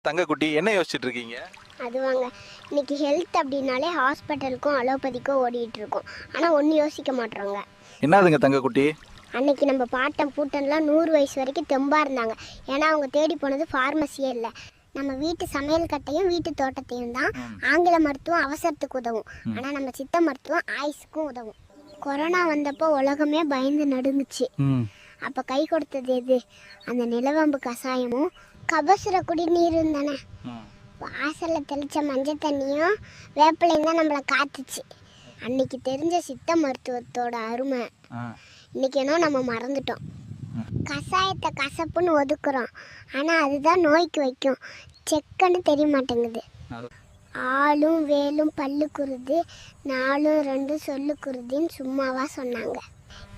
தங்கக்குட்டி என்ன யோசிச்சுட்டு இருக்கீங்க? அதுவாங்க, இன்னைக்கு ஹெல்த் அப்படின்னாலே ஹாஸ்பிட்டலுக்கும் அலோபதிக்கும் ஓடிட்டு இருக்கோம். ஆனால் ஒன்றும் யோசிக்க மாட்டோங்க. என்னதுங்க தங்கக்குட்டி? அன்னைக்கு நம்ம பாட்டன் பூட்டன்லாம் 100 வயசு வரைக்கும் தெம்பாக இருந்தாங்க. ஏன்னா அவங்க தேடி போனது ஃபார்மசியே இல்லை, நம்ம வீட்டு சமையல் கட்டையும் வீட்டு தோட்டத்தையும் தான். ஆங்கில மருத்துவம் அவசரத்துக்கு உதவும், ஆனால் நம்ம சித்த மருத்துவம் ஆயுசுக்கும் உதவும். கொரோனா வந்தப்போ உலகமே பயந்து நடுங்குச்சு. அப்போ கை கொடுத்தது எது? அந்த நிலவம்பு கஷாயமும் கபசுர குடிநீரும் தானே. வாசலில் தெளித்த மஞ்சள் தண்ணியும் வேப்பிலையும் தான் நம்மளை காத்துச்சு. அன்னைக்கு தெரிஞ்ச சித்த மருத்துவத்தோட அருமை இன்னைக்கு என்ன நம்ம மறந்துட்டோம். கஷாயத்தை கசப்புன்னு ஒதுக்குறோம், ஆனால் அதுதான் நோய்க்கு வைக்கும். செக்குன்னு தெரிய மாட்டேங்குது. ஆளும் வேலும் பல்லு குருது, 4 2 சொல்லு குருதின்னு சும்மாவா சொன்னாங்க.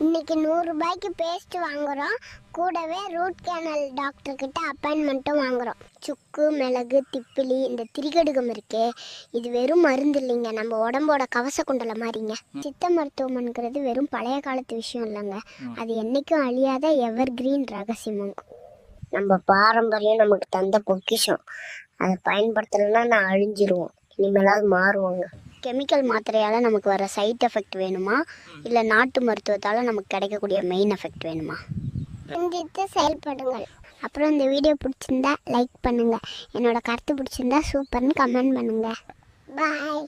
இன்னைக்கு 100 ரூபாய்க்கு பேஸ்ட் வாங்குறோம், கூடவே ரூட் கேனல் டாக்டர்கிட்ட அப்பாயின்மெண்ட்டும் வாங்குறோம். சுக்கு மிளகு திப்பிலி இந்த திரிகடுகம் இருக்கே, இது வெறும் மருந்து இல்லைங்க, நம்ம உடம்போட கவச குண்டலை மாதிரிங்க. சித்த மருத்துவம்ங்கிறது வெறும் பழைய காலத்து விஷயம் இல்லைங்க, அது என்னைக்கும் அழியாத எவர் கிரீன் ரகசியமுங்க. நம்ம பாரம்பரியம் நமக்கு தந்த பொக்கிஷம், அதை பயன்படுத்தலைன்னா நான் அழிஞ்சிருவோம். இனிமேலாவது மாறுவாங்க. கெமிக்கல் மாத்திரையால் நமக்கு வர சைட் எஃபெக்ட் வேணுமா, இல்லை நாட்டு மருத்துவத்தால் நமக்கு கிடைக்கக்கூடிய மெயின் எஃபெக்ட் வேணுமா? சிந்தித்து செயல்படுங்கள். அப்புறம் இந்த வீடியோ பிடிச்சிருந்தா லைக் பண்ணுங்கள், என்னோட கருத்து பிடிச்சிருந்தா சூப்பர்னு கமெண்ட் பண்ணுங்கள். பாய்.